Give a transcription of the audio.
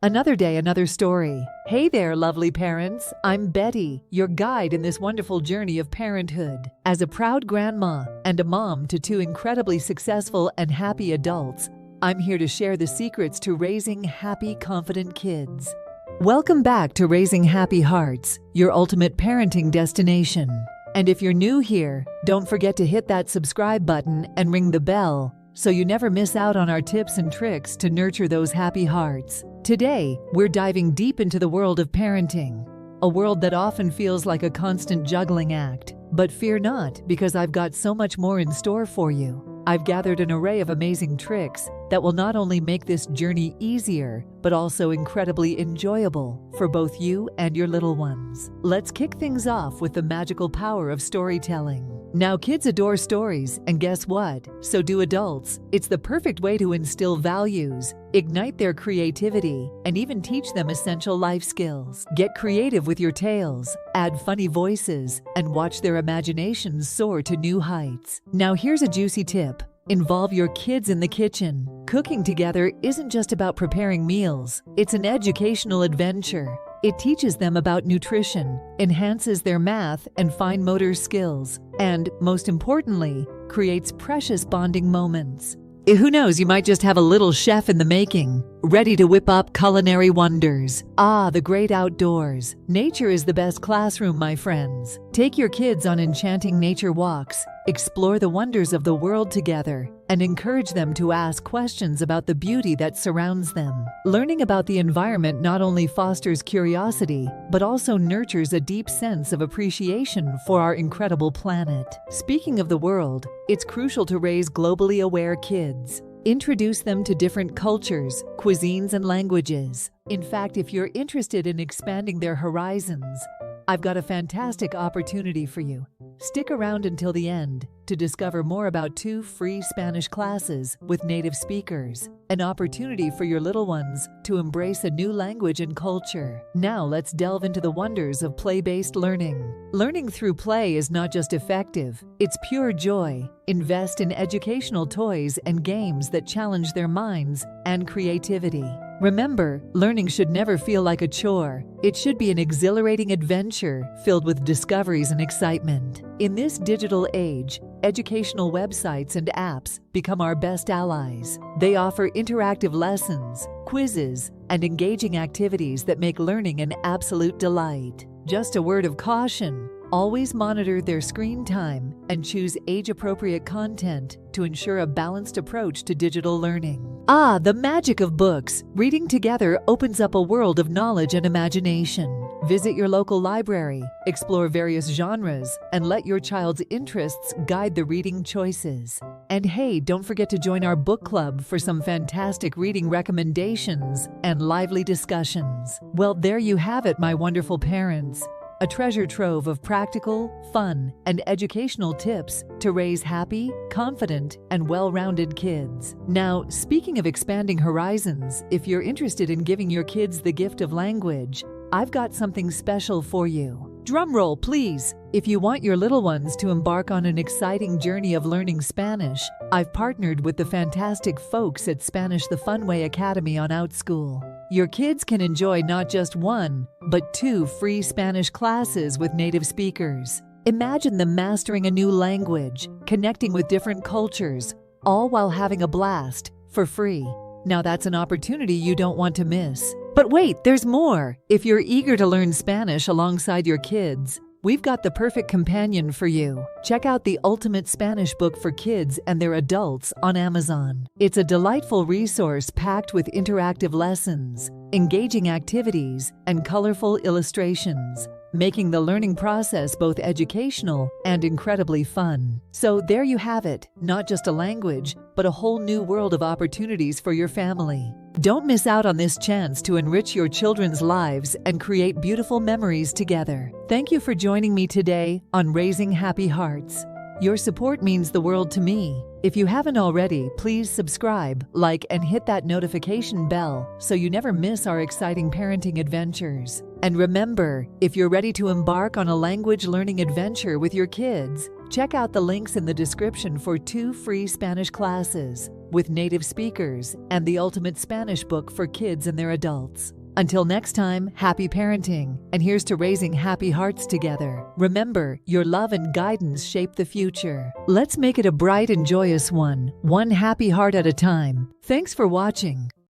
Another day, another story. Hey there, lovely parents. I'm Betty, your guide in this wonderful journey of parenthood. As a proud grandma and a mom to two incredibly successful and happy adults, I'm here to share the secrets to raising happy, confident kids. Welcome back to Raising Happy Hearts, your ultimate parenting destination. And if you're new here, don't forget to hit that subscribe button and ring the bell so you never miss out on our tips and tricks to nurture those happy hearts. Today, we're diving deep into the world of parenting, a world that often feels like a constant juggling act. But fear not, because I've got so much more in store for you. I've gathered an array of amazing tricks that will not only make this journey easier, but also incredibly enjoyable for both you and your little ones. Let's kick things off with the magical power of storytelling. Now, kids adore stories, and guess what? So do adults. It's the perfect way to instill values, ignite their creativity, and even teach them essential life skills. Get creative with your tales, add funny voices, and watch their imaginations soar to new heights. Now, here's a juicy tip. Involve your kids in the kitchen. Cooking together isn't just about preparing meals. It's an educational adventure. It teaches them about nutrition, enhances their math and fine motor skills, and, most importantly, creates precious bonding moments. Who knows, you might just have a little chef in the making, ready to whip up culinary wonders. Ah, the great outdoors. Nature is the best classroom, my friends. Take your kids on enchanting nature walks, explore the wonders of the world together, and encourage them to ask questions about the beauty that surrounds them. Learning about the environment not only fosters curiosity, but also nurtures a deep sense of appreciation for our incredible planet. Speaking of the world, it's crucial to raise globally aware kids. Introduce them to different cultures, cuisines, and languages. In fact, if you're interested in expanding their horizons, I've got a fantastic opportunity for you. Stick around until the end to discover more about 2 free Spanish classes with native speakers, an opportunity for your little ones to embrace a new language and culture. Now let's delve into the wonders of play-based learning. Learning through play is not just effective, it's pure joy. Invest in educational toys and games that challenge their minds and creativity. Remember, learning should never feel like a chore. It should be an exhilarating adventure filled with discoveries and excitement. In this digital age, educational websites and apps become our best allies. They offer interactive lessons, quizzes, and engaging activities that make learning an absolute delight. Just a word of caution. Always monitor their screen time and choose age-appropriate content to ensure a balanced approach to digital learning. Ah, the magic of books! Reading together opens up a world of knowledge and imagination. Visit your local library, explore various genres, and let your child's interests guide the reading choices. And hey, don't forget to join our book club for some fantastic reading recommendations and lively discussions. Well, there you have it, my wonderful parents. A treasure trove of practical, fun, and educational tips to raise happy, confident, and well-rounded kids. Now, speaking of expanding horizons, if you're interested in giving your kids the gift of language, I've got something special for you. Drum roll, please! If you want your little ones to embark on an exciting journey of learning Spanish, I've partnered with the fantastic folks at Spanish the Fun Way Academy on OutSchool. Your kids can enjoy not just 1, but 2 free Spanish classes with native speakers. Imagine them mastering a new language, connecting with different cultures, all while having a blast, for free. Now that's an opportunity you don't want to miss. But wait, there's more! If you're eager to learn Spanish alongside your kids, we've got the perfect companion for you. Check out the Ultimate Spanish Book for Kids and Their Adults on Amazon. It's a delightful resource packed with interactive lessons, engaging activities, and colorful illustrations, making the learning process both educational and incredibly fun. So there you have it, not just a language, but a whole new world of opportunities for your family. Don't miss out on this chance to enrich your children's lives and create beautiful memories together. Thank you for joining me today on Raising Happy Hearts. Your support means the world to me. If you haven't already, please subscribe, like, and hit that notification bell so you never miss our exciting parenting adventures. And remember, if you're ready to embark on a language learning adventure with your kids, check out the links in the description for 2 free Spanish classes. with native speakers and the ultimate Spanish book for kids and their adults. Until next time, happy parenting, and here's to raising happy hearts together. Remember, your love and guidance shape the future. Let's make it a bright and joyous one happy heart at a time. Thanks for watching.